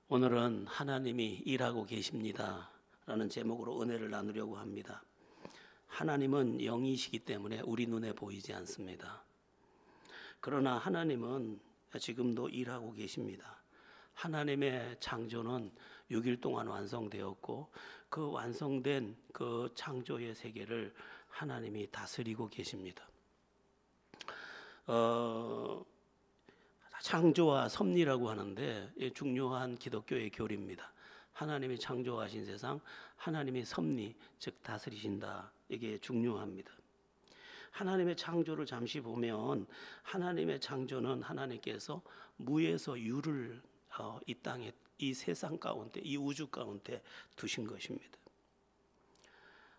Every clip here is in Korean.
오늘은 하나님이 일하고 계십니다 라는 제목으로 은혜를 나누려고 합니다. 하나님은 영이시기 때문에 우리 눈에 보이지 않습니다. 그러나 하나님은 지금도 일하고 계십니다. 하나님의 창조는 6일 동안 완성되었고 그 완성된 그 창조의 세계를 하나님이 다스리고 계십니다. 창조와 섭리라고 하는데 중요한 기독교의 교리입니다. 하나님이 창조하신 세상, 하나님이 섭리, 즉 다스리신다. 이게 중요합니다. 하나님의 창조를 잠시 보면 하나님의 창조는 하나님께서 무에서 유를 이 땅에, 이 세상 가운데, 이 우주 가운데 두신 것입니다.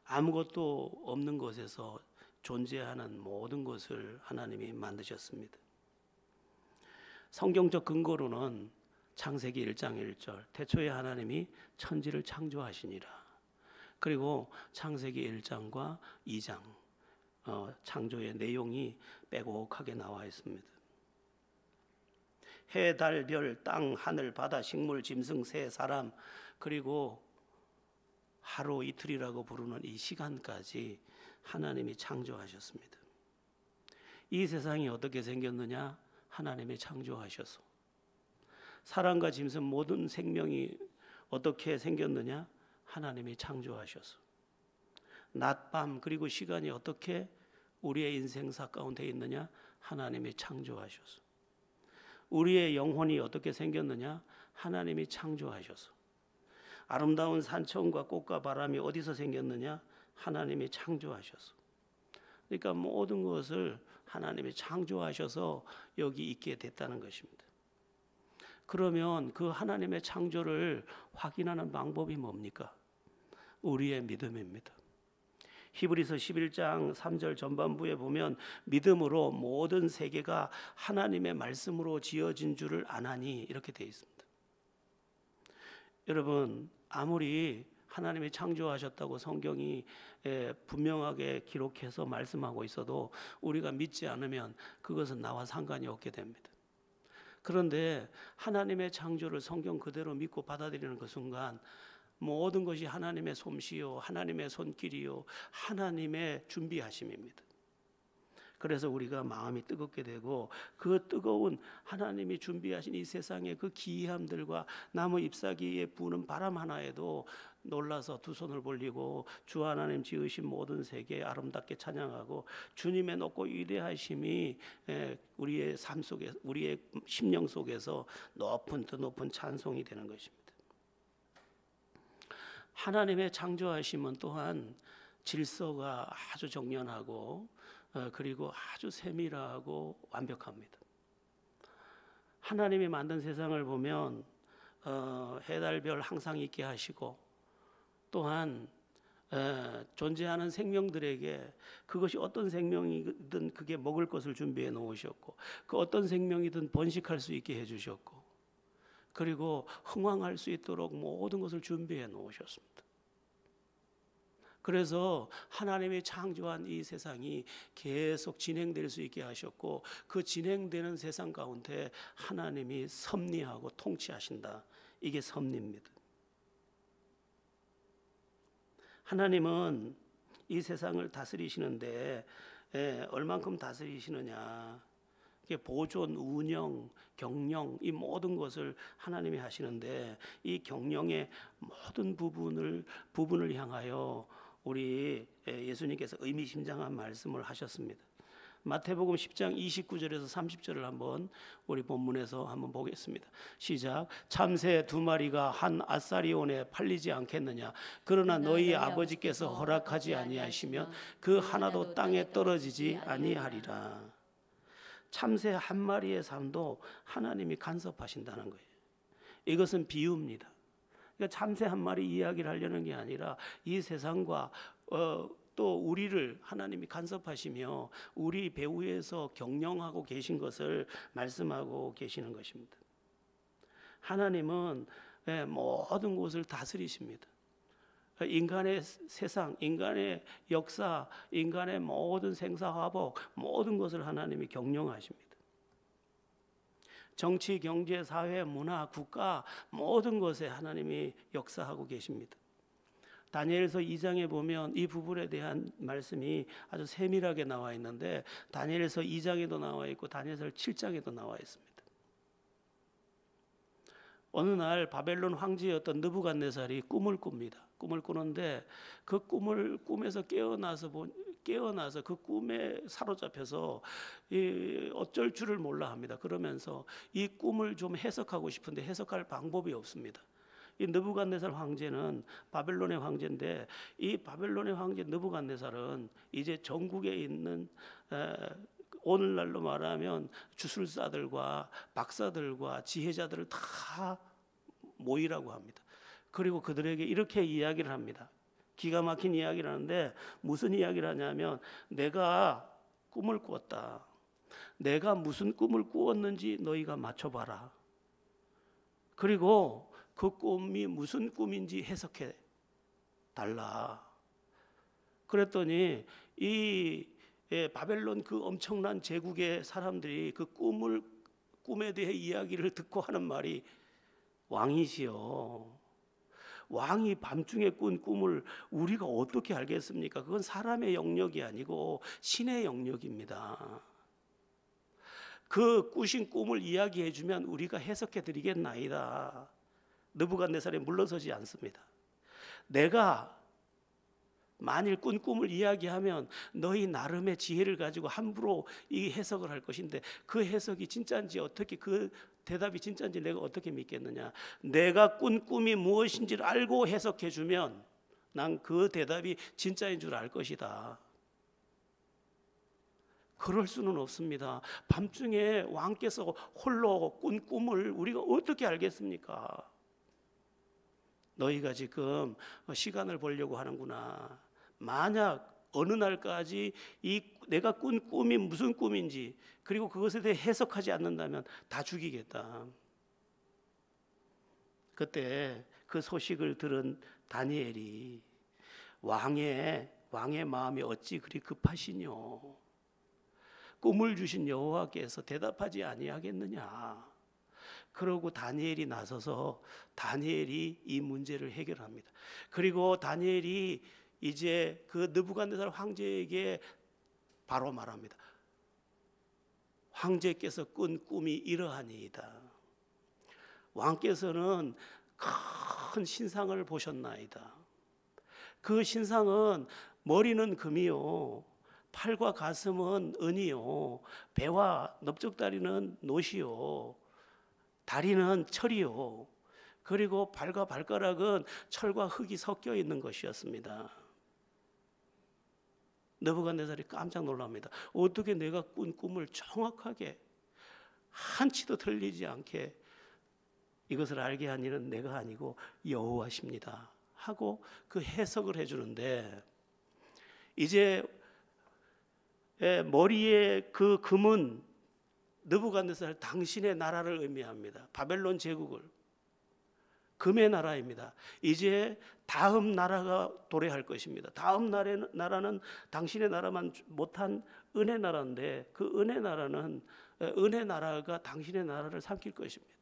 아무것도 없는 곳에서 존재하는 모든 것을 하나님이 만드셨습니다. 성경적 근거로는 창세기 1장 1절 태초에 하나님이 천지를 창조하시니라. 그리고 창세기 1장과 2장 창조의 내용이 빼곡하게 나와 있습니다. 해, 달, 별, 땅, 하늘, 바다, 식물, 짐승, 새, 사람, 그리고 하루 이틀이라고 부르는 이 시간까지 하나님이 창조하셨습니다. 이 세상이 어떻게 생겼느냐? 하나님이 창조하셔서. 사람과 짐승 모든 생명이 어떻게 생겼느냐? 하나님이 창조하셔서. 낮, 밤 그리고 시간이 어떻게 우리의 인생사 가운데 있느냐? 하나님이 창조하셔서. 우리의 영혼이 어떻게 생겼느냐? 하나님이 창조하셔서. 아름다운 산천과 꽃과 바람이 어디서 생겼느냐? 하나님이 창조하셔서. 그러니까 모든 것을 하나님이 창조하셔서 여기 있게 됐다는 것입니다. 그러면 그 하나님의 창조를 확인하는 방법이 뭡니까? 우리의 믿음입니다. 히브리서 11장 3절 전반부에 보면 믿음으로 모든 세계가 하나님의 말씀으로 지어진 줄을 아나니 이렇게 되어 있습니다. 여러분, 아무리 하나님이 창조하셨다고 성경이 분명하게 기록해서 말씀하고 있어도 우리가 믿지 않으면 그것은 나와 상관이 없게 됩니다. 그런데 하나님의 창조를 성경 그대로 믿고 받아들이는 그 순간 모든 것이 하나님의 솜씨요, 하나님의 손길이요, 하나님의 준비하심입니다. 그래서 우리가 마음이 뜨겁게 되고 그 뜨거운 하나님이 준비하신 이 세상의 그 기이함들과 나무 잎사귀에 부는 바람 하나에도 놀라서 두 손을 벌리고 주 하나님 지으신 모든 세계 아름답게 찬양하고 주님의 높고 위대하심이 우리의 삶 속에, 우리의 심령 속에서 더 높은 찬송이 되는 것입니다. 하나님의 창조하심은 또한 질서가 아주 정연하고 그리고 아주 세밀하고 완벽합니다. 하나님이 만든 세상을 보면 해, 달, 별 항상 있게 하시고 또한 존재하는 생명들에게 그것이 어떤 생명이든 그게 먹을 것을 준비해 놓으셨고 그 어떤 생명이든 번식할 수 있게 해주셨고 그리고 흥왕할 수 있도록 모든 것을 준비해 놓으셨습니다. 그래서 하나님이 창조한 이 세상이 계속 진행될 수 있게 하셨고 그 진행되는 세상 가운데 하나님이 섭리하고 통치하신다. 이게 섭리입니다. 하나님은 이 세상을 다스리시는데 얼만큼 다스리시느냐? 보존, 운영, 경영 이 모든 것을 하나님이 하시는데 이 경영의 모든 부분을 향하여 우리 예수님께서 의미심장한 말씀을 하셨습니다. 마태복음 10장 29절에서 30절을 한번 우리 본문에서 한번 보겠습니다. 시작. 참새 2마리가 한 아사리온에 팔리지 않겠느냐? 그러나 너희 아버지께서 허락하지 아니하시면 그 하나도 땅에 떨어지지 아니하리라. 참새 한 마리의 삶도 하나님이 간섭하신다는 거예요. 이것은 비유입니다. 그러니까 참새 한 마리 이야기를 하려는 게 아니라 이 세상과 또 우리를 하나님이 간섭하시며 우리 배후에서 경영하고 계신 것을 말씀하고 계시는 것입니다. 하나님은 모든 것을 다스리십니다. 인간의 세상, 인간의 역사, 인간의 모든 생사화복 모든 것을 하나님이 경영하십니다. 정치, 경제, 사회, 문화, 국가 모든 것에 하나님이 역사하고 계십니다. 다니엘서 2장에 보면 이 부분에 대한 말씀이 아주 세밀하게 나와 있는데 다니엘서 2장에도 나와 있고 다니엘서 7장에도 나와 있습니다. 어느 날 바벨론 황제였던 느부갓네살이 꿈을 꿉니다. 꿈을 꾸는데 그 꿈을 꿈에서 깨어나서 그 꿈에 사로잡혀서 어쩔 줄을 몰라 합니다. 그러면서 이 꿈을 좀 해석하고 싶은데 해석할 방법이 없습니다. 이 느부갓네살 황제는 바벨론의 황제인데 이 바벨론의 황제 느부갓네살은 이제 전국에 있는 오늘날로 말하면 주술사들과 박사들과 지혜자들을 다 모이라고 합니다. 그리고 그들에게 이렇게 이야기를 합니다. 기가 막힌 이야기를 하는데 무슨 이야기를 하냐면 내가 꿈을 꾸었다. 내가 무슨 꿈을 꾸었는지 너희가 맞춰봐라. 그리고 그 꿈이 무슨 꿈인지 해석해 달라. 그랬더니 이 바벨론 그 엄청난 제국의 사람들이 그 꿈에 대해 이야기를 듣고 하는 말이 왕이시여. 왕이 밤중에 꾼 꿈을 우리가 어떻게 알겠습니까? 그건 사람의 영역이 아니고 신의 영역입니다. 그 꾸신 꿈을 이야기해 주면 우리가 해석해 드리겠나이다. 느부갓네살이 물러서지 않습니다. 내가 만일 꾼 꿈을 이야기하면 너희 나름의 지혜를 가지고 함부로 이 해석을 할 것인데 그 해석이 진짜인지 어떻게 그 대답이 진짜인지 내가 어떻게 믿겠느냐. 내가 꾼 꿈이 무엇인지를 알고 해석해 주면 난 그 대답이 진짜인 줄 알 것이다. 그럴 수는 없습니다. 밤중에 왕께서 홀로 꾼 꿈을 우리가 어떻게 알겠습니까? 너희가 지금 시간을 보려고 하는구나. 만약 어느 날까지 이 내가 꾼 꿈이 무슨 꿈인지 그리고 그것에 대해 해석하지 않는다면 다 죽이겠다. 그때 그 소식을 들은 다니엘이 왕의 마음이 어찌 그리 급하시뇨. 꿈을 주신 여호와께서 대답하지 아니하겠느냐. 그러고 다니엘이 나서서 다니엘이 이 문제를 해결합니다. 그리고 다니엘이 이제 그 느부갓네살 황제에게 바로 말합니다. 황제께서 꾼 꿈이 이러하니이다. 왕께서는 큰 신상을 보셨나이다. 그 신상은 머리는 금이요, 팔과 가슴은 은이요, 배와 넓적다리는 노시요, 다리는 철이요, 그리고 발과 발가락은 철과 흙이 섞여 있는 것이었습니다. 느부갓네살이 깜짝 놀랍니다. 어떻게 내가 꾼 꿈을 정확하게 한치도 틀리지 않게 이것을 알게 한 이는 내가 아니고 여호와십니다 하고 그 해석을 해주는데, 이제 머리에 그 금은 느부갓네살 당신의 나라를 의미합니다. 바벨론 제국을, 금의 나라입니다. 이제 다음 나라가 도래할 것입니다. 다음 나라는 당신의 나라만 못한 은혜 나라인데 그 은혜 나라가 당신의 나라를 삼킬 것입니다.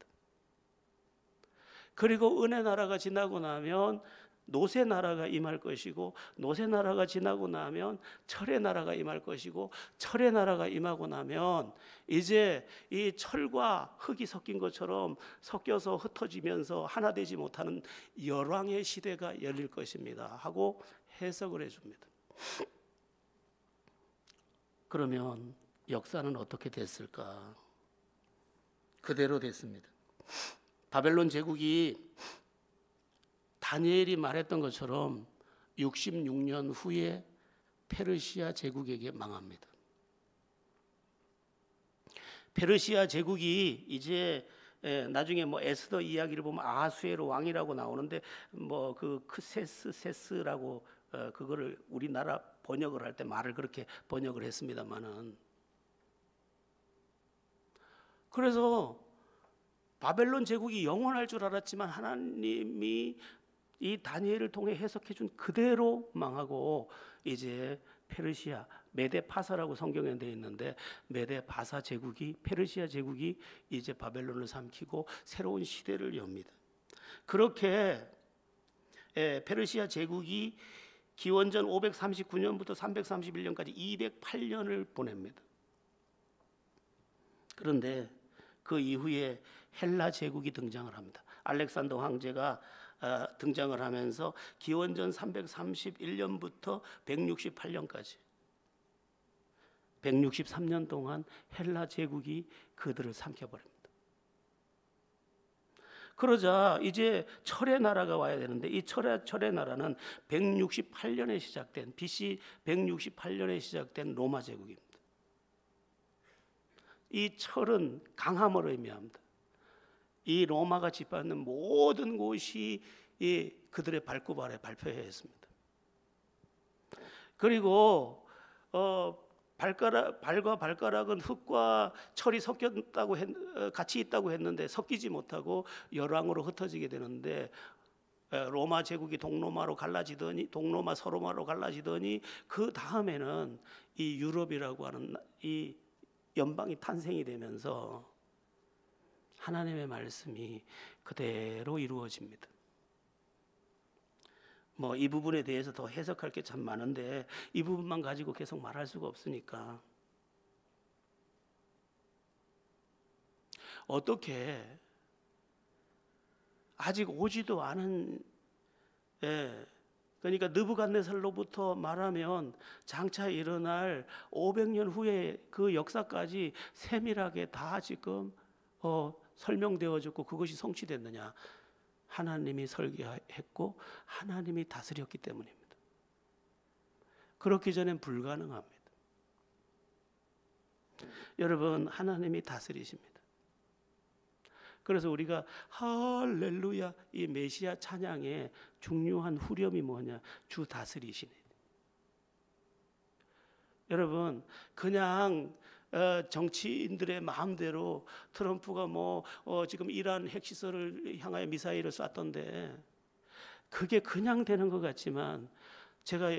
그리고 은혜 나라가 지나고 나면 노새 나라가 임할 것이고, 노새 나라가 지나고 나면 철의 나라가 임할 것이고, 철의 나라가 임하고 나면 이제 이 철과 흙이 섞인 것처럼 섞여서 흩어지면서 하나 되지 못하는 열왕의 시대가 열릴 것입니다 하고 해석을 해줍니다. 그러면 역사는 어떻게 됐을까? 그대로 됐습니다. 바벨론 제국이 다니엘이 말했던 것처럼 66년 후에 페르시아 제국에게 망합니다. 페르시아 제국이 이제 나중에 뭐 에스더 이야기를 보면 아하수에로 왕이라고 나오는데 뭐 그 크세스라고 그거를 우리나라 번역을 할 때 말을 그렇게 번역을 했습니다만은, 그래서 바벨론 제국이 영원할 줄 알았지만 하나님이 이 다니엘을 통해 해석해 준 그대로 망하고 이제 페르시아 메데파사라고 성경에 되어 있는데 메데파사 제국이 페르시아 제국이 이제 바벨론을 삼키고 새로운 시대를 엽니다. 그렇게 페르시아 제국이 기원전 539년부터 331년까지 208년을 보냅니다. 그런데 그 이후에 헬라 제국이 등장을 합니다. 알렉산더 황제가 등장을 하면서 기원전 331년부터 168년까지 163년 동안 헬라 제국이 그들을 삼켜버립니다. 그러자 이제 철의 나라가 와야 되는데 이 철의 나라는 168년에 시작된 BC 168년에 시작된 로마 제국입니다. 이 철은 강함을 의미합니다. 이 로마가 짓밟는 모든 곳이 그들의 발굽 아래 발표해야 했습니다. 그리고 발과 발가락은 흙과 철이 같이 있다고 했는데 섞이지 못하고 열왕으로 흩어지게 되는데 로마 제국이 동로마로 갈라지더니 동로마 서로마로 갈라지더니 그 다음에는 이 유럽이라고 하는 이 연방이 탄생이 되면서 하나님의 말씀이 그대로 이루어집니다. 이 부분에 대해서 더 해석할 게 참 많은데 이 부분만 가지고 계속 말할 수가 없으니까 어떻게 아직 오지도 않은 그러니까 느부갓네살로부터 말하면 장차 일어날 500년 후에 그 역사까지 세밀하게 다 지금 설명되어졌고 그것이 성취됐느냐? 하나님이 설계했고 하나님이 다스렸기 때문입니다. 그렇기 전엔 불가능합니다. 여러분, 하나님이 다스리십니다. 그래서 우리가 할렐루야 이 메시아 찬양의 중요한 후렴이 뭐냐? 주 다스리시네. 여러분, 그냥 정치인들의 마음대로 트럼프가 지금 이란 핵시설을 향하여 미사일을 쐈던데 그게 그냥 되는 것 같지만 제가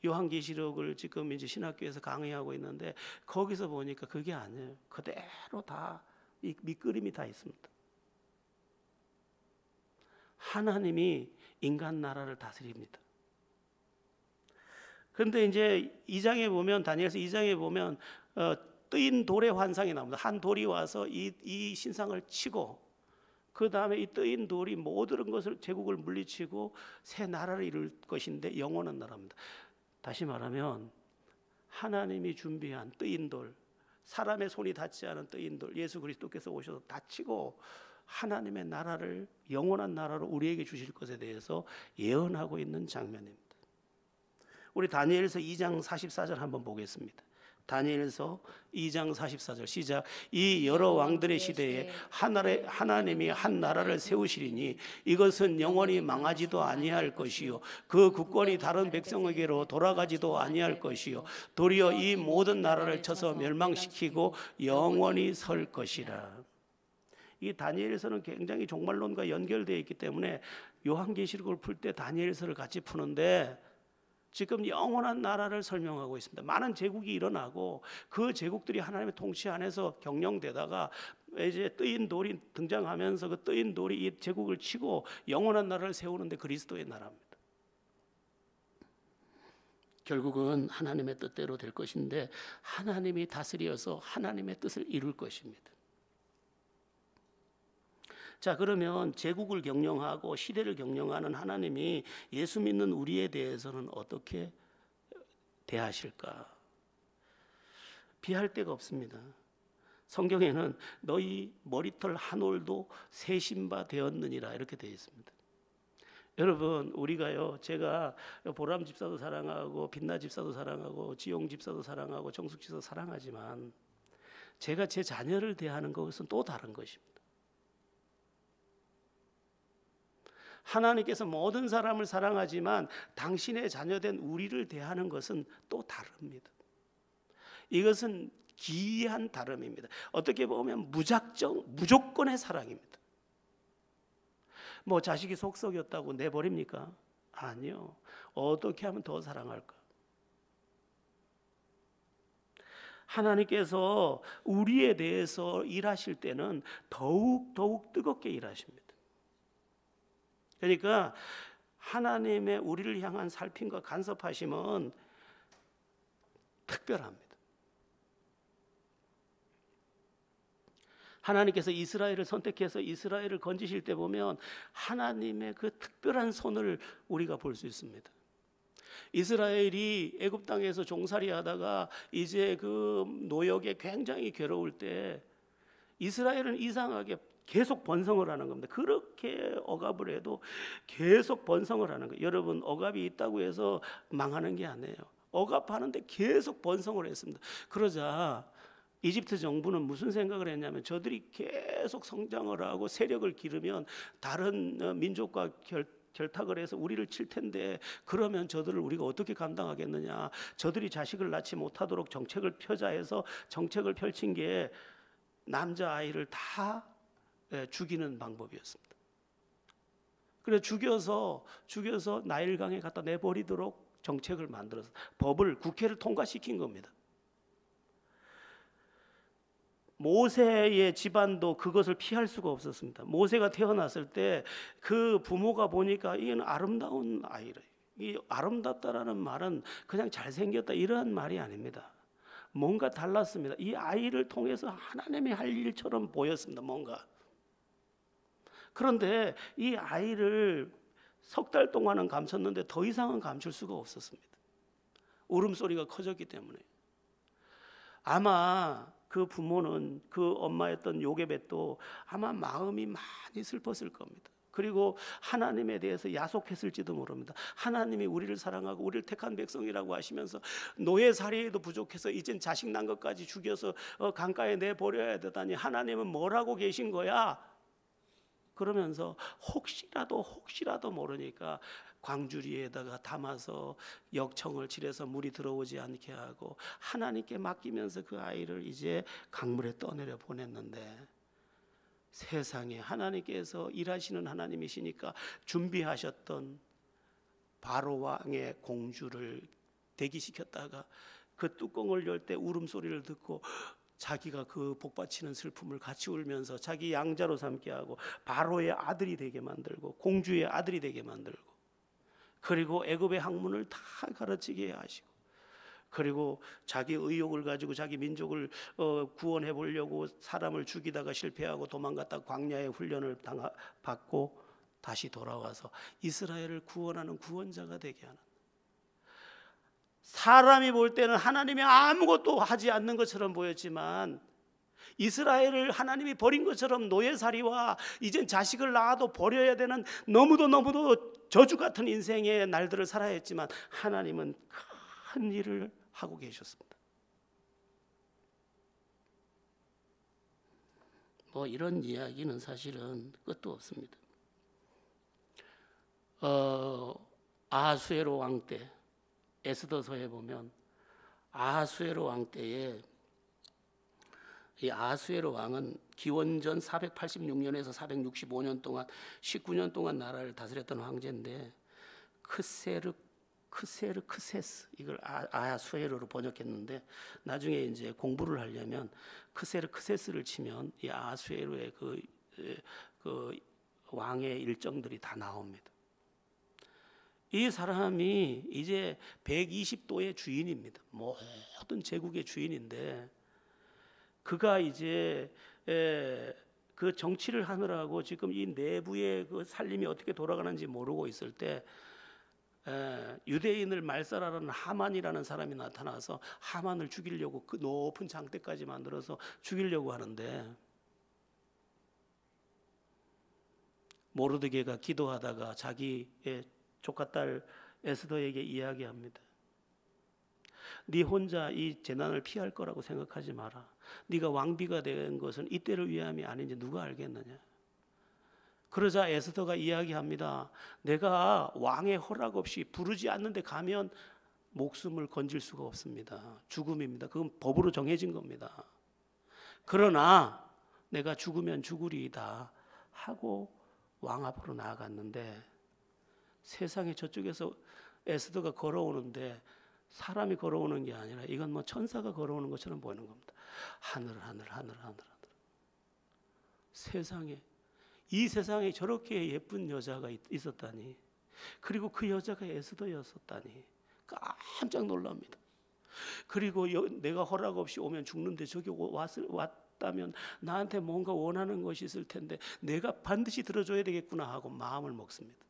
요한계시록을 지금 이제 신학교에서 강의하고 있는데 거기서 보니까 그게 아니에요. 그대로 다 이 밑그림이 다 있습니다. 하나님이 인간 나라를 다스립니다. 그런데 이제 2장에 보면 다니엘서 2장에 보면 뜨인 돌의 환상이 나옵니다. 한 돌이 와서 이 신상을 치고 그 다음에 이 뜨인 돌이 모든 것을 제국을 물리치고 새 나라를 이룰 것인데 영원한 나라입니다. 다시 말하면 하나님이 준비한 뜨인 돌, 사람의 손이 닿지 않은 뜨인 돌, 예수 그리스도께서 오셔서 닫히고 하나님의 나라를 영원한 나라로 우리에게 주실 것에 대해서 예언하고 있는 장면입니다. 우리 다니엘서 2장 44절 한번 보겠습니다. 다니엘서 2장 44절 시작. 이 여러 왕들의 시대에 하나님이 한 나라를 세우시리니 이것은 영원히 망하지도 아니할 것이요 그 국권이 다른 백성에게로 돌아가지도 아니할 것이요 도리어 이 모든 나라를 쳐서 멸망시키고 영원히 설 것이라. 이 다니엘서는 굉장히 종말론과 연결되어 있기 때문에 요한계시록을 풀 때 다니엘서를 같이 푸는데 지금 영원한 나라를 설명하고 있습니다. 많은 제국이 일어나고 그 제국들이 하나님의 통치 안에서 경영되다가 이제 뜨인 돌이 등장하면서 그 뜨인 돌이 이 제국을 치고 영원한 나라를 세우는데 그리스도의 나라입니다. 결국은 하나님의 뜻대로 될 것인데 하나님이 다스려서 하나님의 뜻을 이룰 것입니다. 자, 그러면 제국을 경영하고 시대를 경영하는 하나님이 예수 믿는 우리에 대해서는 어떻게 대하실까? 비할 데가 없습니다. 성경에는 너희 머리털 한 올도 세신 바 되었느니라 이렇게 되어 있습니다. 여러분, 우리가요, 제가 보람 집사도 사랑하고 빛나 집사도 사랑하고 지용 집사도 사랑하고 정숙 집사도 사랑하지만 제가 제 자녀를 대하는 것은 또 다른 것입니다. 하나님께서 모든 사람을 사랑하지만 당신의 자녀된 우리를 대하는 것은 또 다릅니다. 이것은 기이한 다름입니다. 어떻게 보면 무조건의 사랑입니다. 자식이 속 썩였다고 내버립니까? 아니요. 어떻게 하면 더 사랑할까? 하나님께서 우리에 대해서 일하실 때는 더욱 뜨겁게 일하십니다. 그러니까 하나님의 우리를 향한 살핌과 간섭하심은 특별합니다. 하나님께서 이스라엘을 선택해서 이스라엘을 건지실 때 보면 하나님의 그 특별한 손을 우리가 볼 수 있습니다. 이스라엘이 애굽 땅에서 종살이하다가 이제 그 노역에 굉장히 괴로울 때 이스라엘은 이상하게 계속 번성을 하는 겁니다. 그렇게 억압을 해도 계속 번성을 하는 거예요. 여러분, 억압이 있다고 해서 망하는 게 아니에요. 억압하는데 계속 번성을 했습니다. 그러자 이집트 정부는 무슨 생각을 했냐면 저들이 계속 성장을 하고 세력을 기르면 다른 민족과 결탁을 해서 우리를 칠 텐데 그러면 저들을 우리가 어떻게 감당하겠느냐. 저들이 자식을 낳지 못하도록 정책을 펴자 해서 정책을 펼친 게 남자아이를 다 죽이는 방법이었습니다. 그래서 죽여서 나일강에 갖다 내버리도록 정책을 만들어서 법을 국회를 통과시킨 겁니다. 모세의 집안도 그것을 피할 수가 없었습니다. 모세가 태어났을 때 그 부모가 보니까 이건 아름다운 아이래. 이 아름답다라는 말은 그냥 잘생겼다 이런 말이 아닙니다. 뭔가 달랐습니다. 이 아이를 통해서 하나님이 할 일처럼 보였습니다. 뭔가. 그런데 이 아이를 석 달 동안은 감췄는데 더 이상은 감출 수가 없었습니다. 울음소리가 커졌기 때문에. 아마 그 부모는 그 엄마였던 요게벳도 아마 마음이 많이 슬펐을 겁니다. 그리고 하나님에 대해서 야속했을지도 모릅니다. 하나님이 우리를 사랑하고 우리를 택한 백성이라고 하시면서 노예살이에도 부족해서 이젠 자식 난 것까지 죽여서 강가에 내버려야 되다니 하나님은 뭘 하고 계신 거야? 그러면서 혹시라도 모르니까 광주리에다가 담아서 역청을 칠해서 물이 들어오지 않게 하고 하나님께 맡기면서 그 아이를 이제 강물에 떠내려 보냈는데 세상에 하나님께서 일하시는 하나님이시니까 준비하셨던 바로 왕의 공주를 대기시켰다가 그 뚜껑을 열 때 울음소리를 듣고 자기가 그 복받치는 슬픔을 같이 울면서 자기 양자로 삼게 하고 바로의 아들이 되게 만들고 공주의 아들이 되게 만들고 그리고 애굽의 학문을 다 가르치게 하시고 그리고 자기 의욕을 가지고 자기 민족을 구원해 보려고 사람을 죽이다가 실패하고 도망갔다 광야의 훈련을 받고 다시 돌아와서 이스라엘을 구원하는 구원자가 되게 하는, 사람이 볼 때는 하나님이 아무것도 하지 않는 것처럼 보였지만 이스라엘을 하나님이 버린 것처럼 노예살이와 이젠 자식을 낳아도 버려야 되는 너무도 저주 같은 인생의 날들을 살아야 했지만 하나님은 큰 일을 하고 계셨습니다. 뭐 이런 이야기는 사실은 끝도 없습니다. 아하수에로 왕 때 에스더서에 보면 아하수에로 왕 때에 이 아하수에로 왕은 기원전 486년에서 465년 동안 19년 동안 나라를 다스렸던 황제인데 크세르크세스 이걸 아하수에로로 번역했는데 나중에 이제 공부를 하려면 크세르크세스를 치면 이 아하수에로의 그 왕의 일정들이 다 나옵니다. 이 사람이 이제 120도의 주인입니다. 모든 제국의 주인인데 그가 이제 그 정치를 하느라고 지금 이 내부의 그 살림이 어떻게 돌아가는지 모르고 있을 때 유대인을 말살하는 하만이라는 사람이 나타나서 하만을 죽이려고 그 높은 장대까지 만들어서 죽이려고 하는데 모르드게가 기도하다가 자기의 조카딸 에스더에게 이야기합니다. 네 혼자 이 재난을 피할 거라고 생각하지 마라. 네가 왕비가 된 것은 이때를 위함이 아닌지 누가 알겠느냐. 그러자 에스더가 이야기합니다. 내가 왕의 허락 없이 부르지 않는데 가면 목숨을 건질 수가 없습니다. 죽음입니다. 그건 법으로 정해진 겁니다. 그러나 내가 죽으면 죽으리이다 하고 왕 앞으로 나아갔는데 세상에 저쪽에서 에스더가 걸어오는데 사람이 걸어오는 게 아니라 이건 뭐 천사가 걸어오는 것처럼 보이는 겁니다. 하늘. 세상에, 이 세상에 저렇게 예쁜 여자가 있었다니, 그리고 그 여자가 에스더였었다니 깜짝 놀랍니다. 그리고 내가 허락 없이 오면 죽는데 저기 왔다면 나한테 뭔가 원하는 것이 있을 텐데 내가 반드시 들어줘야 되겠구나 하고 마음을 먹습니다.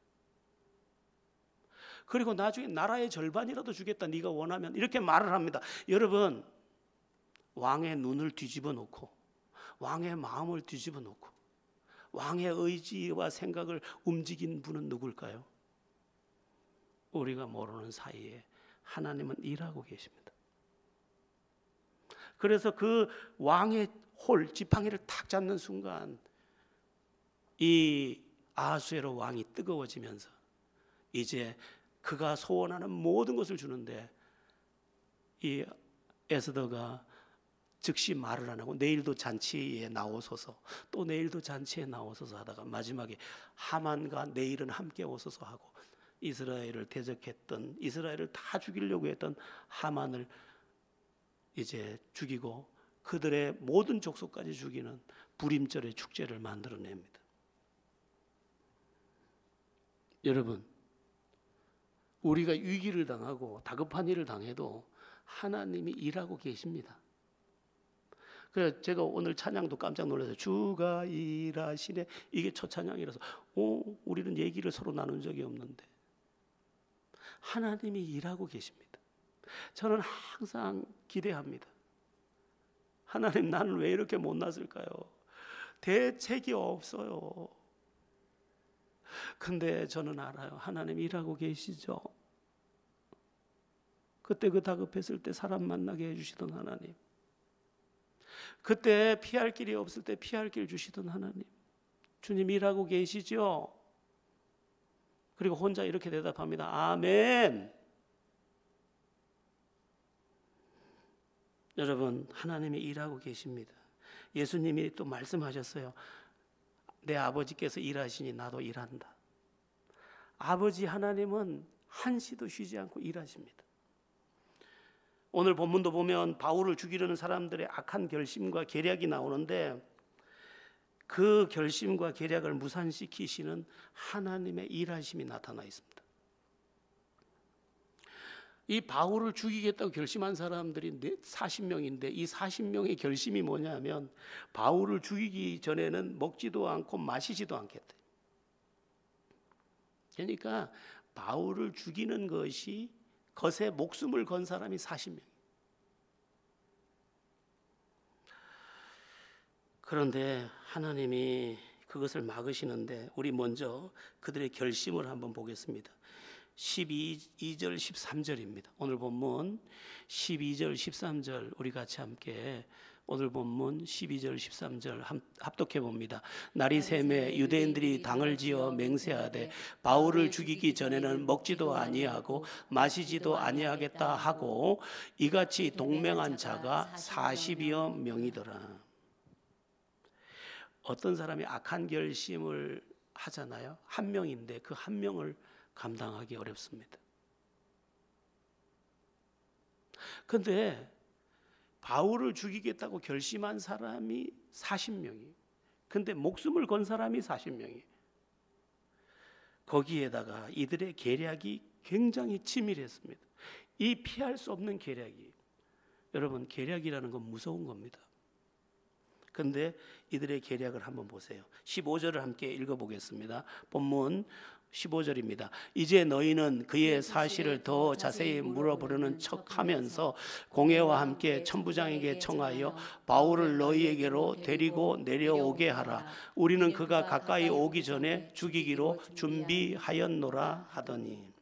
그리고 나중에 나라의 절반이라도 주겠다, 네가 원하면, 이렇게 말을 합니다. 여러분, 왕의 눈을 뒤집어 놓고, 왕의 마음을 뒤집어 놓고, 왕의 의지와 생각을 움직인 분은 누굴까요? 우리가 모르는 사이에 하나님은 일하고 계십니다. 그래서 그 왕의 홀, 지팡이를 탁 잡는 순간 이 아하수에로 왕이 뜨거워지면서 이제 그가 소원하는 모든 것을 주는데, 이 에스더가 즉시 말을 안 하고 내일도 잔치에 나오소서, 또 내일도 잔치에 나오소서 하다가 마지막에 하만과 내일은 함께 오소서 하고, 이스라엘을 대적했던, 이스라엘을 다 죽이려고 했던 하만을 이제 죽이고 그들의 모든 족속까지 죽이는 불임절의 축제를 만들어냅니다. 여러분, 우리가 위기를 당하고 다급한 일을 당해도 하나님이 일하고 계십니다. 그래서 제가 오늘 찬양도 깜짝 놀랐어요. 주가 일하시네, 이게 첫 찬양이라서 우리는 얘기를 서로 나눈 적이 없는데 하나님이 일하고 계십니다. 저는 항상 기대합니다. 하나님, 나는 왜 이렇게 못났을까요? 대책이 없어요. 근데 저는 알아요. 하나님 일하고 계시죠. 그때 그 다급했을 때 사람 만나게 해주시던 하나님, 그때 피할 길이 없을 때 피할 길 주시던 하나님, 주님 일하고 계시죠. 그리고 혼자 이렇게 대답합니다. 아멘. 여러분, 하나님이 일하고 계십니다. 예수님이 또 말씀하셨어요. 내 아버지께서 일하시니 나도 일한다. 아버지 하나님은 한시도 쉬지 않고 일하십니다. 오늘 본문도 보면 바울을 죽이려는 사람들의 악한 결심과 계략이 나오는데, 그 결심과 계략을 무산시키시는 하나님의 일하심이 나타나 있습니다. 이 바울을 죽이겠다고 결심한 사람들이 40명인데 이 40명의 결심이 뭐냐면, 바울을 죽이기 전에는 먹지도 않고 마시지도 않겠대. 그러니까 바울을 죽이는 것이 것에 목숨을 건 사람이 40명. 그런데 하나님이 그것을 막으시는데, 우리 먼저 그들의 결심을 한번 보겠습니다. 12절 13절입니다. 오늘 본문 12절 13절 우리 같이 함께 오늘 본문 12절 13절 합독해 봅니다. 날이 새매 유대인들이 당을 지어 맹세하되 바울을 죽이기 전에는 먹지도 아니하고 마시지도 아니하겠다 하고 이같이 동맹한 자가 40여 명이더라. 어떤 사람이 악한 결심을 하잖아요. 한 명인데 그 한 명을 감당하기 어렵습니다. 그런데 바울을 죽이겠다고 결심한 사람이 40명이, 근데 목숨을 건 사람이 40명이. 거기에다가 이들의 계략이 굉장히 치밀했습니다. 이 피할 수 없는 계략이, 여러분, 계략이라는 건 무서운 겁니다. 그런데 이들의 계략을 한번 보세요. 15절을 함께 읽어보겠습니다. 본문 15절입니다. 이제 너희는 그의 사실을 더 자세히 물어보려는 척하면서 공회와 함께 천부장에게 청하여 바울을 너희에게로 데리고 내려오게 하라. 우리는 그가 가까이 오기 전에 죽이기로 준비하였노라 하더니,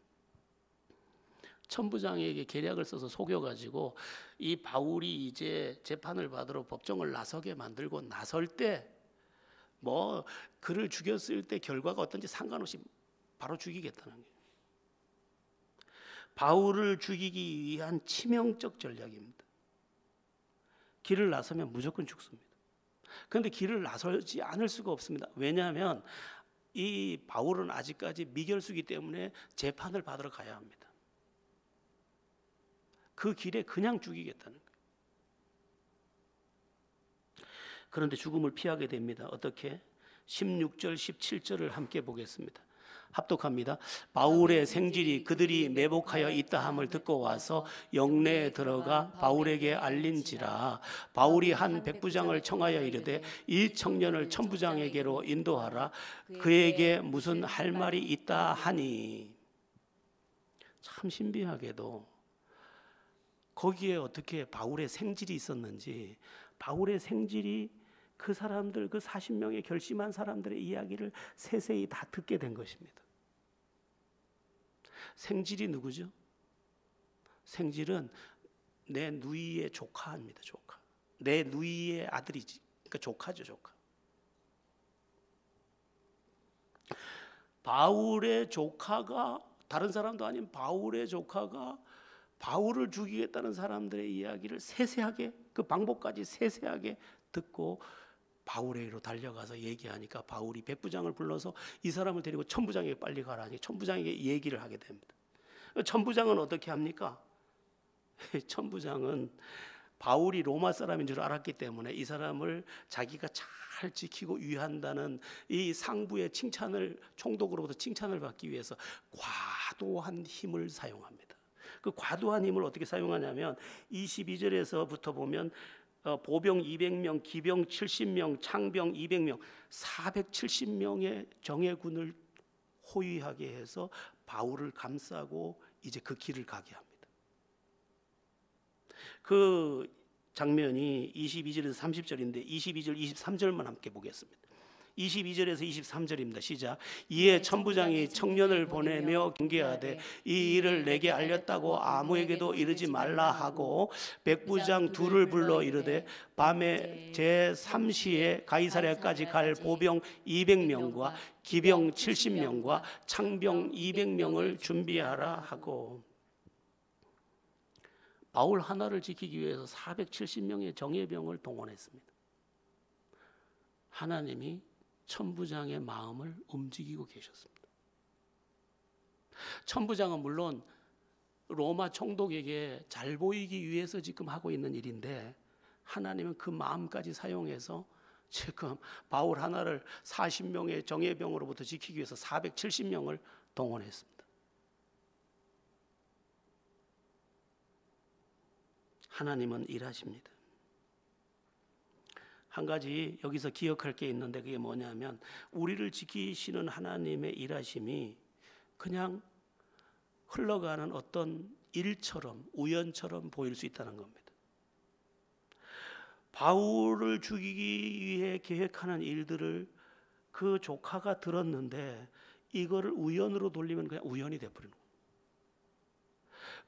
천부장에게 계략을 써서 속여가지고 이 바울이 이제 재판을 받으러 법정을 나서게 만들고 나설 때, 뭐 그를 죽였을 때 결과가 어떤지 상관없이 바로 죽이겠다는 거예요. 바울을 죽이기 위한 치명적 전략입니다. 길을 나서면 무조건 죽습니다. 그런데 길을 나서지 않을 수가 없습니다. 왜냐하면 이 바울은 아직까지 미결수이기 때문에 재판을 받으러 가야 합니다. 그 길에 그냥 죽이겠다는 거예요. 그런데 죽음을 피하게 됩니다. 어떻게? 16절 17절을 함께 보겠습니다. 합독합니다. 바울의 생질이 그들이 매복하여 있다 함을 듣고 와서 영내에 들어가 바울에게 알린지라. 바울이 한 백부장을 청하여 이르되 이 청년을 천부장에게로 인도하라. 그에게 무슨 할 말이 있다 하니. 참 신비하게도 거기에 어떻게 바울의 생질이 있었는지, 바울의 생질이 그 사람들, 그 40명의 결심한 사람들의 이야기를 세세히 다 듣게 된 것입니다. 생질이 누구죠? 생질은 내 누이의 조카입니다. 조카. 내 누이의 아들이지. 그러니까 조카죠, 조카. 바울의 조카가, 다른 사람도 아닌 바울의 조카가 바울을 죽이겠다는 사람들의 이야기를 세세하게, 그 방법까지 세세하게 듣고 바울에게로 달려가서 얘기하니까 바울이 백부장을 불러서 이 사람을 데리고 천부장에게 빨리 가라니 천부장에게 얘기를 하게 됩니다. 천부장은 어떻게 합니까? 천부장은 바울이 로마 사람인 줄 알았기 때문에 이 사람을 자기가 잘 지키고 위한다는 이 상부의 칭찬을, 총독으로부터 칭찬을 받기 위해서 과도한 힘을 사용합니다. 그 과도한 힘을 어떻게 사용하냐면 22절에서부터 보면 보병 200명, 기병 70명, 창병 200명, 470명의 정예군을 호위하게 해서 바울을 감싸고 이제 그 길을 가게 합니다. 그 장면이 22절에서 30절인데 22절, 23절만 함께 보겠습니다. 22절에서 23절입니다. 시작. 이에 천부장이 청년을 보내며 경계하되 이 일을 내게 알렸다고 아무에게도 이르지 말라 하고 백부장 둘을 불러 이르되 밤에 제3시에 가이사랴까지 갈 보병 200명과 기병 70명과 창병 200명을 준비하라 하고. 바울 하나를 지키기 위해서 470명의 정예병을 동원했습니다. 하나님이 천부장의 마음을 움직이고 계셨습니다. 천부장은 물론 로마 총독에게 잘 보이기 위해서 지금 하고 있는 일인데 하나님은 그 마음까지 사용해서 지금 바울 하나를 40명의 정예병으로부터 지키기 위해서 470명을 동원했습니다. 하나님은 일하십니다. 한 가지 여기서 기억할 게 있는데 그게 뭐냐면 우리를 지키시는 하나님의 일하심이 그냥 흘러가는 어떤 일처럼, 우연처럼 보일 수 있다는 겁니다. 바울을 죽이기 위해 계획하는 일들을 그 조카가 들었는데 이거를 우연으로 돌리면 그냥 우연이 돼버리는 거예요.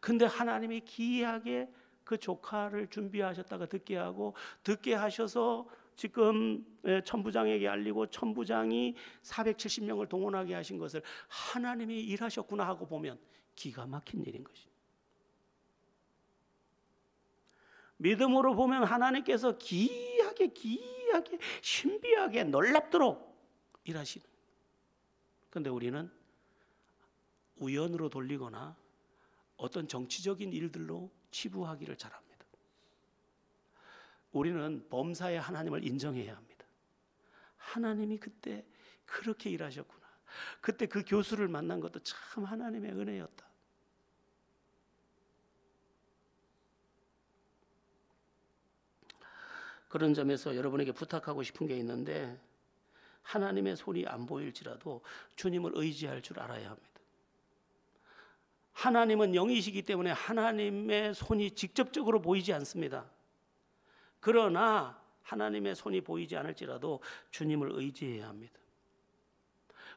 근데 하나님이 기이하게 그 조카를 준비하셨다가 듣게 하고, 듣게 하셔서 지금 천부장에게 알리고 천부장이 470명을 동원하게 하신 것을 하나님이 일하셨구나 하고 보면 기가 막힌 일인 것입니다. 믿음으로 보면 하나님께서 기이하게 신비하게 놀랍도록 일하시는. 그런데 우리는 우연으로 돌리거나 어떤 정치적인 일들로 치부하기를 잘합니다. 우리는 범사의 하나님을 인정해야 합니다. 하나님이 그때 그렇게 일하셨구나. 그때 그 교수를 만난 것도 참 하나님의 은혜였다. 그런 점에서 여러분에게 부탁하고 싶은 게 있는데 하나님의 손이 안 보일지라도 주님을 의지할 줄 알아야 합니다. 하나님은 영이시기 때문에 하나님의 손이 직접적으로 보이지 않습니다. 그러나 하나님의 손이 보이지 않을지라도 주님을 의지해야 합니다.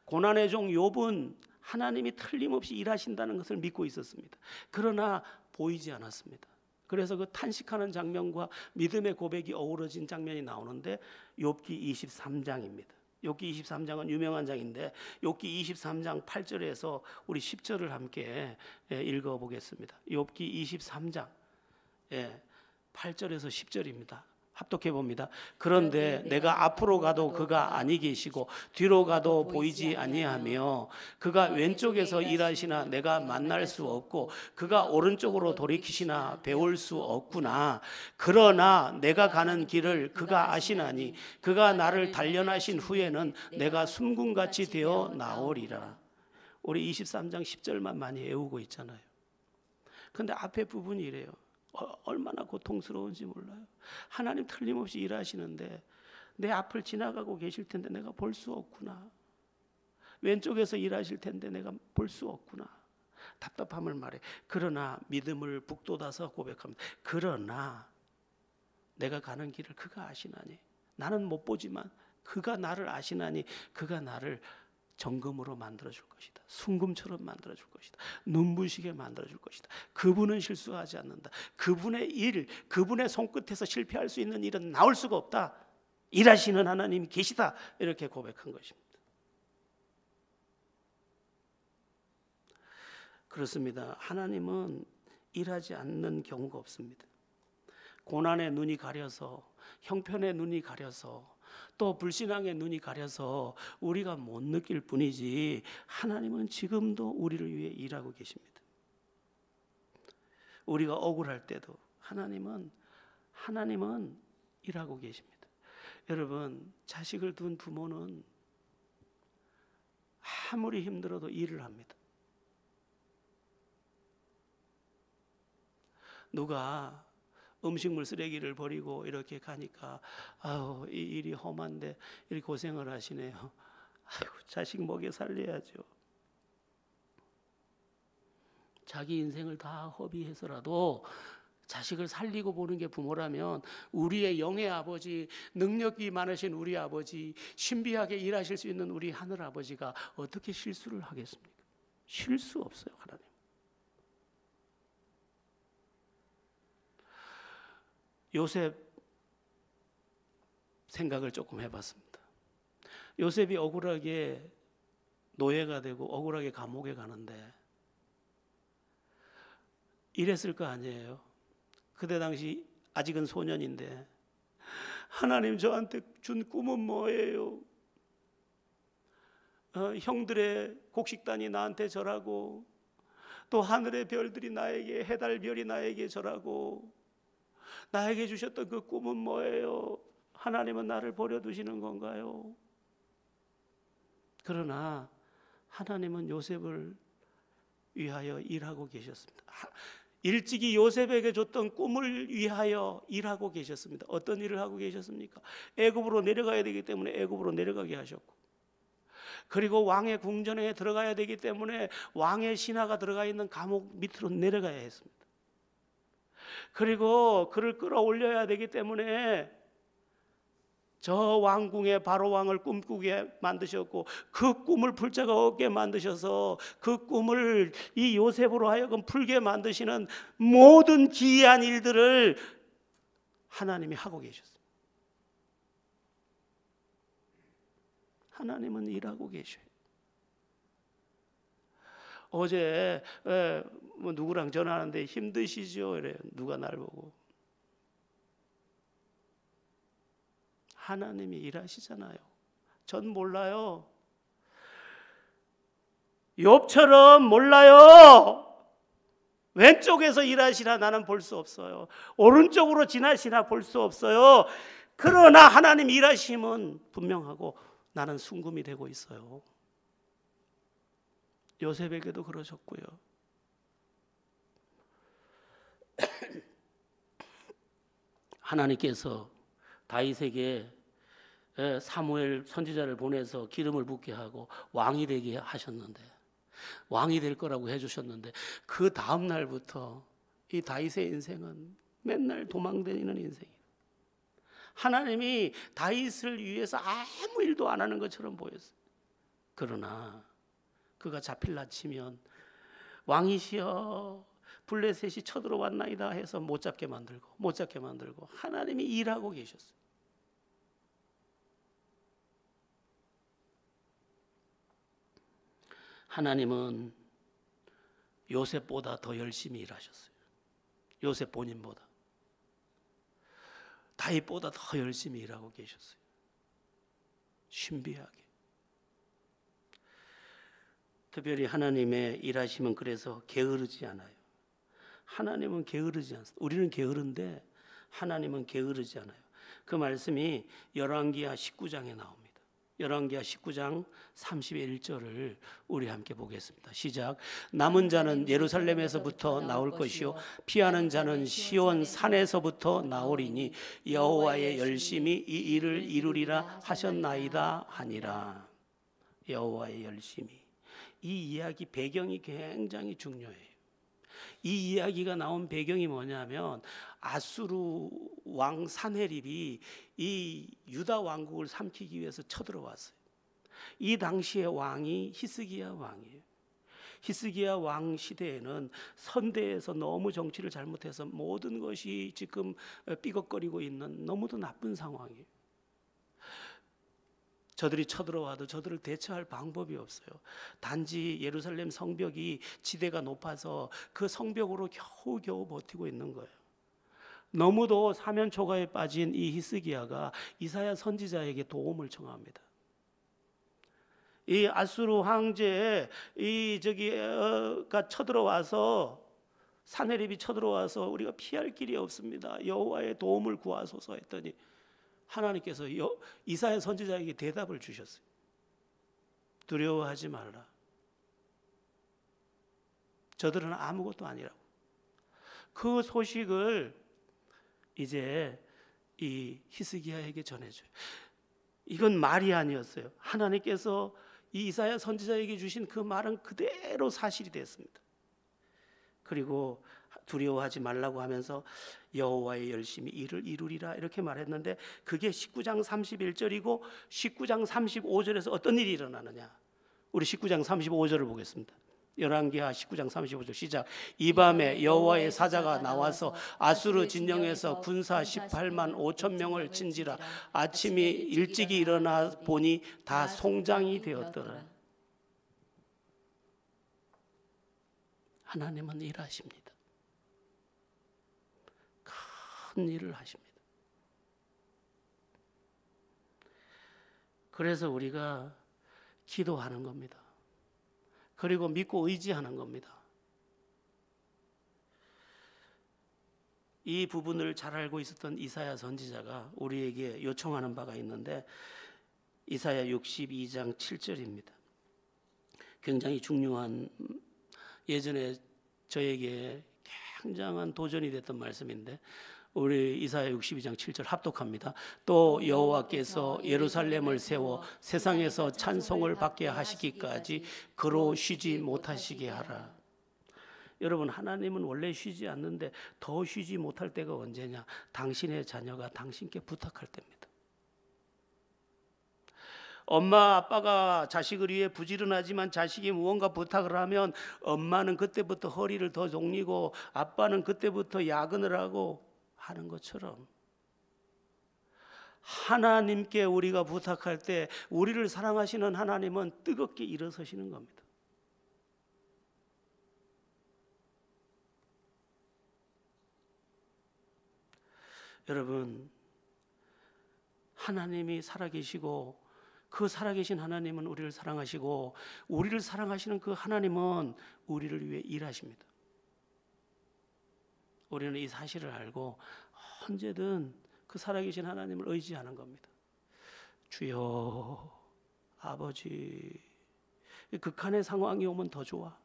고난의 종 욥은 하나님이 틀림없이 일하신다는 것을 믿고 있었습니다. 그러나 보이지 않았습니다. 그래서 그 탄식하는 장면과 믿음의 고백이 어우러진 장면이 나오는데 욥기 23장입니다. 욥기 23장은 유명한 장인데 욥기 23장 8절에서 우리 10절을 함께 읽어보겠습니다. 욥기 23장 8절에서 10절입니다. 합독해 봅니다. 그런데 내가 앞으로 가도 그가 아니 계시고 뒤로 가도 보이지 아니하며 그가 왼쪽에서 일하시나 내가 만날 수 없고 그가 오른쪽으로 돌이키시나 배울 수 없구나. 그러나 내가 가는 길을 그가 아시나니 그가 나를 단련하신 후에는 내가 숨군같이 되어 나오리라. 우리 23장 10절만 많이 외우고 있잖아요. 근데 앞에 부분이 이래요. 얼마나 고통스러운지 몰라요. 하나님 틀림없이 일하시는데 내 앞을 지나가고 계실 텐데 내가 볼 수 없구나. 왼쪽에서 일하실 텐데 내가 볼 수 없구나. 답답함을 말해. 그러나 믿음을 북돋아서 고백합니다. 그러나 내가 가는 길을 그가 아시나니 나는 못 보지만 그가 나를 아시나니 그가 나를 정금으로 만들어줄 것이다. 순금처럼 만들어줄 것이다. 눈부시게 만들어줄 것이다. 그분은 실수하지 않는다. 그분의 일, 그분의 손끝에서 실패할 수 있는 일은 나올 수가 없다. 일하시는 하나님이 계시다. 이렇게 고백한 것입니다. 그렇습니다. 하나님은 일하지 않는 경우가 없습니다. 고난의 눈이 가려서, 형편의 눈이 가려서, 또 불신앙의 눈이 가려서 우리가 못 느낄 뿐이지 하나님은 지금도 우리를 위해 일하고 계십니다. 우리가 억울할 때도 하나님은 일하고 계십니다. 여러분, 자식을 둔 부모는 아무리 힘들어도 일을 합니다. 누가 음식물 쓰레기를 버리고 이렇게 가니까 아유, 이 일이 험한데 이렇게 고생을 하시네요. 아이고, 자식 먹여 살려야죠. 자기 인생을 다 허비해서라도 자식을 살리고 보는 게 부모라면 우리의 영의 아버지, 능력이 많으신 우리 아버지, 신비하게 일하실 수 있는 우리 하늘 아버지가 어떻게 실수를 하겠습니까? 쉴 수 없어요, 하나님. 요셉 생각을 조금 해봤습니다. 요셉이 억울하게 노예가 되고 억울하게 감옥에 가는데 이랬을 거 아니에요. 그때 당시 아직은 소년인데 하나님 저한테 준 꿈은 뭐예요? 형들의 곡식단이 나한테 절하고 또 하늘의 별들이 나에게, 해달별이 나에게 절하고 나에게 주셨던 그 꿈은 뭐예요? 하나님은 나를 버려두시는 건가요? 그러나 하나님은 요셉을 위하여 일하고 계셨습니다. 일찍이 요셉에게 줬던 꿈을 위하여 일하고 계셨습니다. 어떤 일을 하고 계셨습니까? 애굽으로 내려가야 되기 때문에 애굽으로 내려가게 하셨고, 그리고 왕의 궁전에 들어가야 되기 때문에 왕의 신하가 들어가 있는 감옥 밑으로 내려가야 했습니다. 그리고 그를 끌어올려야 되기 때문에 저 왕궁의 바로 왕을 꿈꾸게 만드셨고 그 꿈을 풀 자가 없게 만드셔서 그 꿈을 이 요셉으로 하여금 풀게 만드시는 모든 기이한 일들을 하나님이 하고 계셨어요. 하나님은 일하고 계셔요. 어제 뭐 누구랑 전화하는데 힘드시죠? 이래요. 누가 나를 보고. 하나님이 일하시잖아요. 전 몰라요. 욥처럼 몰라요. 왼쪽에서 일하시나 나는 볼 수 없어요. 오른쪽으로 지나시나 볼 수 없어요. 그러나 하나님 일하심은 분명하고 나는 순금이 되고 있어요. 요셉에게도 그러셨고요. 하나님께서 다윗에게 사무엘 선지자를 보내서 기름을 붓게 하고 왕이 되게 하셨는데, 왕이 될 거라고 해주셨는데 그 다음 날부터 이 다윗의 인생은 맨날 도망다니는 인생이에요. 하나님이 다윗을 위해서 아무 일도 안 하는 것처럼 보였어요. 그러나 그가 잡힐라 치면 왕이시여 블레셋이 쳐들어왔나이다 해서 못 잡게 만들고 하나님이 일하고 계셨어요. 하나님은 요셉보다 더 열심히 일하셨어요. 요셉 본인보다. 다윗보다 더 열심히 일하고 계셨어요. 신비하게. 특별히 하나님의 일하심은 그래서 게으르지 않아요. 하나님은 게으르지 않습니다. 우리는 게으른데 하나님은 게으르지 않아요. 그 말씀이 열왕기하 19장에 나옵니다. 열왕기하 19장 31절을 우리 함께 보겠습니다. 시작. 남은 자는 예루살렘에서부터 나올 것이요 피하는 자는 시온 산에서부터 나오리니 여호와의 열심히 이 일을 이루리라 하셨나이다 하니라. 여호와의 열심히. 이 이야기 배경이 굉장히 중요해요. 이 이야기가 나온 배경이 뭐냐면 아수르 왕 사네립이 이 유다 왕국을 삼키기 위해서 쳐들어왔어요. 이 당시의 왕이 히스기야 왕이에요. 히스기야 왕 시대에는 선대에서 너무 정치를 잘못해서 모든 것이 지금 삐걱거리고 있는 너무도 나쁜 상황이에요. 저들이 쳐들어와도 저들을 대처할 방법이 없어요. 단지 예루살렘 성벽이 지대가 높아서 그 성벽으로 겨우겨우 버티고 있는 거예요. 너무도 사면초가에 빠진 이 히스기야가 이사야 선지자에게 도움을 청합니다. 이 아수르 황제의 가 쳐들어와서 사네립이 쳐들어와서 우리가 피할 길이 없습니다. 여호와의 도움을 구하소서 했더니 하나님께서 이사야 선지자에게 대답을 주셨어요. 두려워하지 말라. 저들은 아무것도 아니라고. 그 소식을 이제 이 히스기야에게 전해줘요. 이건 말이 아니었어요. 하나님께서 이 이사야 선지자에게 주신 그 말은 그대로 사실이 됐습니다. 그리고 두려워하지 말라고 하면서 여호와의 열심히 일을 이루리라 이렇게 말했는데 그게 19장 31절이고 19장 35절에서 어떤 일이 일어나느냐. 우리 19장 35절을 보겠습니다. 열왕기하 19장 35절 시작. 이 밤에 여호와의 사자가 나와서 아수르 진영에서 군사 18만 5천 명을 친지라. 아침이 일찍이 일어나 보니 다 송장이 되었더라. 하나님은 일하십니다. 큰 일을 하십니다. 그래서 우리가 기도하는 겁니다. 그리고 믿고 의지하는 겁니다. 이 부분을 잘 알고 있었던 이사야 선지자가 우리에게 요청하는 바가 있는데 이사야 62장 7절입니다. 굉장히 중요한, 예전에 저에게 굉장한 도전이 됐던 말씀인데 우리 이사야 62장 7절 합독합니다. 또 여호와께서 예루살렘을 세워 세상에서 찬송을 받게 하시기까지 그로 쉬지 못하시게 하라. 여러분, 하나님은 원래 쉬지 않는데 더 쉬지 못할 때가 언제냐? 당신의 자녀가 당신께 부탁할 때입니다. 엄마 아빠가 자식을 위해 부지런하지만 자식이 무언가 부탁을 하면 엄마는 그때부터 허리를 더 동이고 아빠는 그때부터 야근을 하고 하는 것처럼 하나님께 우리가 부탁할 때 우리를 사랑하시는 하나님은 뜨겁게 일어서시는 겁니다. 여러분, 하나님이 살아계시고 그 살아계신 하나님은 우리를 사랑하시고 우리를 사랑하시는 그 하나님은 우리를 위해 일하십니다. 우리는 이 사실을 알고 언제든 그 살아계신 하나님을 의지하는 겁니다. 주여, 아버지, 극한의 상황이 오면 더 좋아.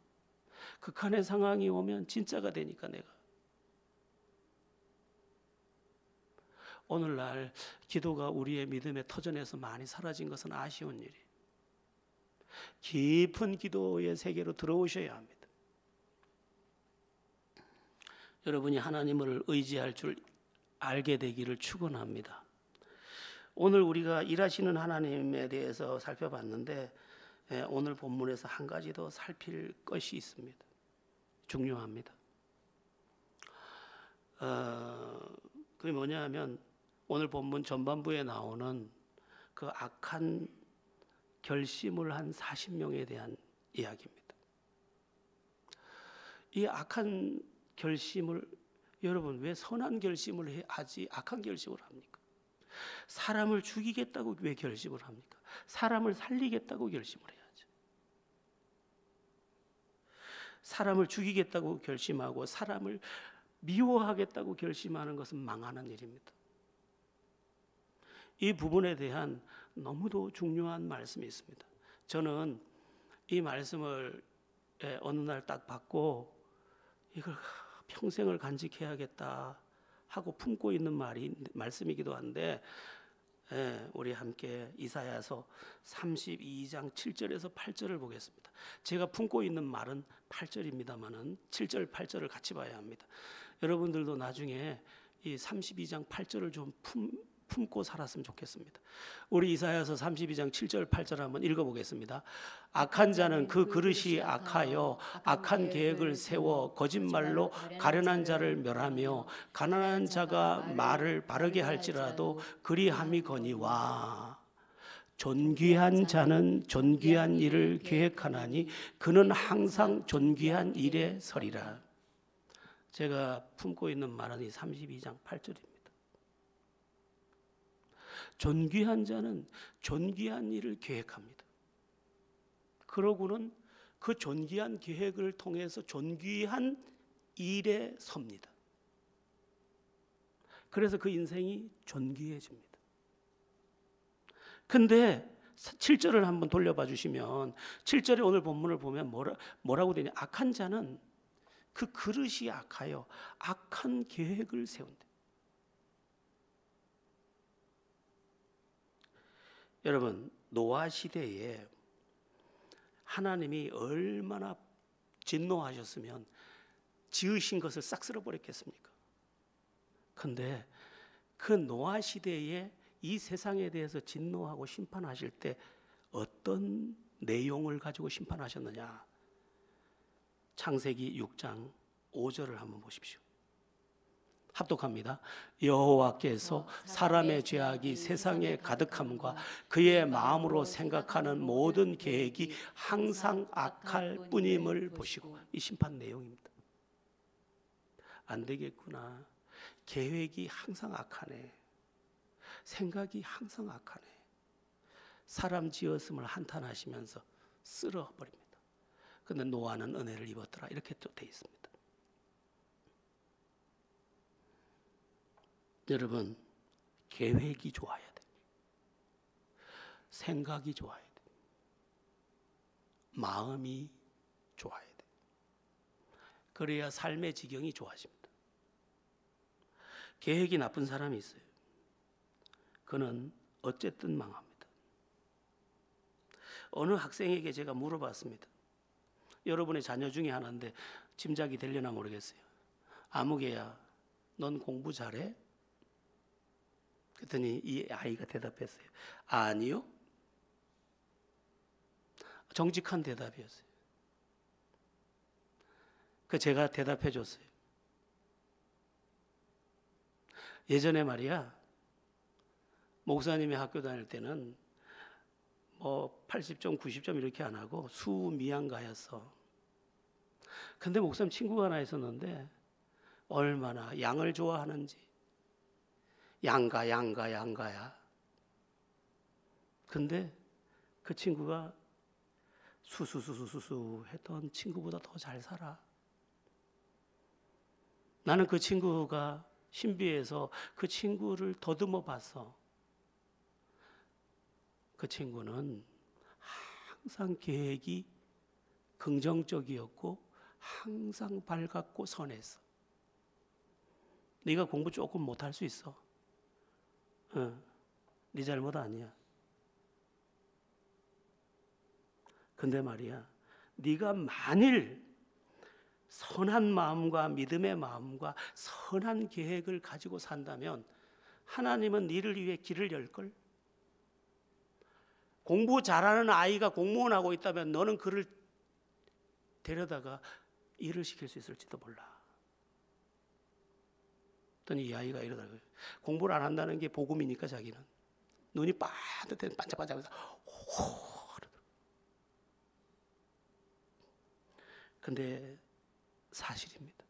극한의 상황이 오면 진짜가 되니까 내가. 오늘날 기도가 우리의 믿음의 터전에서 많이 사라진 것은 아쉬운 일이. 깊은 기도의 세계로 들어오셔야 합니다. 여러분이 하나님을 의지할 줄 알게 되기를 축원합니다. 오늘 우리가 일하시는 하나님에 대해서 살펴봤는데 오늘 본문에서 한 가지 더 살필 것이 있습니다. 중요합니다. 그게 뭐냐 하면 오늘 본문 전반부에 나오는 그 악한 결심을 한 40명에 대한 이야기입니다. 이 악한 결심을 여러분, 왜 선한 결심을 하지 악한 결심을 합니까? 사람을 죽이겠다고 왜 결심을 합니까? 사람을 살리겠다고 결심을 해야죠. 사람을 죽이겠다고 결심하고 사람을 미워하겠다고 결심하는 것은 망하는 일입니다. 이 부분에 대한 너무도 중요한 말씀이 있습니다. 저는 이 말씀을 어느 날 딱 받고 이걸 평생을 간직해야겠다 하고 품고 있는 말씀이기도 한데, 우리 함께 이사야서 32장 7절에서 8절을 보겠습니다. 제가 품고 있는 말은 8절입니다만은 7절 8절을 같이 봐야 합니다. 여러분들도 나중에 이 32장 8절을 좀 품고 살았으면 좋겠습니다. 우리 이사야서 32장 7절 8절 한번 읽어보겠습니다. 악한 자는 그 그릇이 악하여 악한 계획을 세워 거짓말로 가련한 자를 멸하며 가난한 자가 말을 바르게 할지라도 그리함이거니와 존귀한 자는 존귀한 일을 계획하나니 그는 항상 존귀한 일에 서리라. 제가 품고 있는 말은 이 32장 8절입니다. 존귀한 자는 존귀한 일을 계획합니다. 그러고는 그 존귀한 계획을 통해서 존귀한 일에 섭니다. 그래서 그 인생이 존귀해집니다. 근데 7절을 한번 돌려봐 주시면 7절에 오늘 본문을 보면 뭐라고 되냐? 악한 자는 그 그릇이 악하여 악한 계획을 세운다. 여러분, 노아 시대에 하나님이 얼마나 진노하셨으면 지으신 것을 싹 쓸어버렸겠습니까? 근데 그 노아 시대에 이 세상에 대해서 진노하고 심판하실 때 어떤 내용을 가지고 심판하셨느냐? 창세기 6장 5절을 한번 보십시오. 합독합니다. 여호와께서 사람의 죄악이 세상에 가득함과 그의 마음으로 생각하는 모든 계획이 항상 악할 뿐임을 보시고, 이 심판 내용입니다. 안 되겠구나. 계획이 항상 악하네. 생각이 항상 악하네. 사람 지었음을 한탄하시면서 쓸어버립니다. 그런데 노아는 은혜를 입었더라. 이렇게 또 돼 있습니다. 여러분, 계획이 좋아야 돼. 생각이 좋아야 돼. 마음이 좋아야 돼. 그래야 삶의 지경이 좋아집니다. 계획이 나쁜 사람이 있어요. 그는 어쨌든 망합니다. 어느 학생에게 제가 물어봤습니다. 여러분의 자녀 중에 하나인데 짐작이 되려나 모르겠어요. 아무개야, 넌 공부 잘해? 그랬더니 이 아이가 대답했어요. 아니요. 정직한 대답이었어요. 그 제가 대답해 줬어요. 예전에 말이야, 목사님이 학교 다닐 때는 뭐 80점, 90점 이렇게 안 하고 수미양가였어. 근데 목사님 친구가 하나 있었는데 얼마나 양을 좋아하는지. 양가야. 근데 그 친구가 수수수수수 했던 친구보다 더 잘 살아. 나는 그 친구가 신비해서 그 친구를 더듬어 봤어. 그 친구는 항상 계획이 긍정적이었고 항상 밝았고 선했어. 네가 공부 조금 못할 수 있어. 네 잘못 아니야. 근데 말이야, 네가 만일 선한 마음과 믿음의 마음과 선한 계획을 가지고 산다면 하나님은 너를 위해 길을 열걸. 공부 잘하는 아이가 공무원하고 있다면 너는 그를 데려다가 일을 시킬 수 있을지도 몰라. 그랬더니 이 아이가 이러더라고요. 공부를 안 한다는 게 복음이니까 자기는 눈이 반듯해 반짝반짝해서 근데 사실입니다.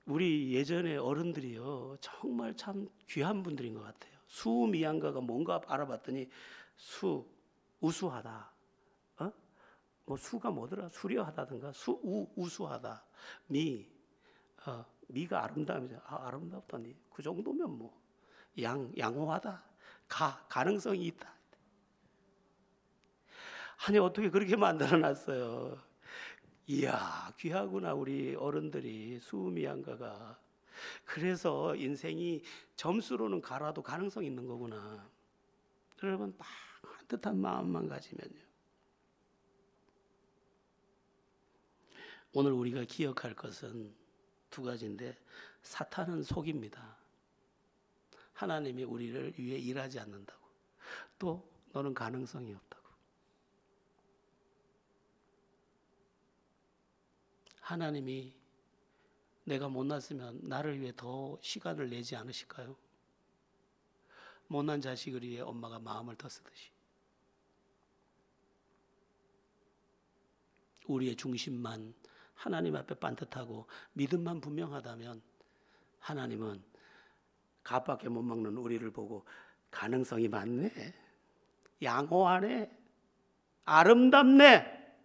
우리 예전에 어른들이요 정말 참 귀한 분들인 것 같아요. 수미양가가 뭔가 알아봤더니 우수하다. 뭐 수가 뭐더라? 수려하다든가 우수하다. 미가 아름다움이죠. 아름답다니 그 정도면 뭐 양호하다. 가능성이 있다. 아니 어떻게 그렇게 만들어놨어요? 이야 귀하구나 우리 어른들이 수미양가가. 그래서 인생이 점수로는 가라도 가능성이 있는 거구나. 여러분 따뜻한 마음만 가지면요. 오늘 우리가 기억할 것은 두 가지인데, 사탄은 속입니다. 하나님이 우리를 위해 일하지 않는다고. 또 너는 가능성이 없다고. 하나님이 내가 못났으면 나를 위해 더 시간을 내지 않으실까요? 못난 자식을 위해 엄마가 마음을 더 쓰듯이. 우리의 중심만 하나님 앞에 반듯하고 믿음만 분명하다면 하나님은 갓밖에 못 먹는 우리를 보고 가능성이 많네, 양호하네, 아름답네,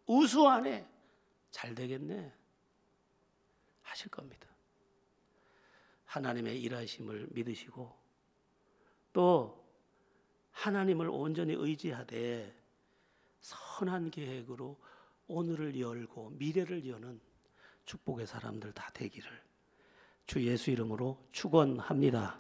우수하네, 잘 되겠네 하실 겁니다. 하나님의 일하심을 믿으시고 또 하나님을 온전히 의지하되 선한 계획으로 오늘을 열고 미래를 여는 축복의 사람들 다 되기를 주 예수 이름으로 축원합니다.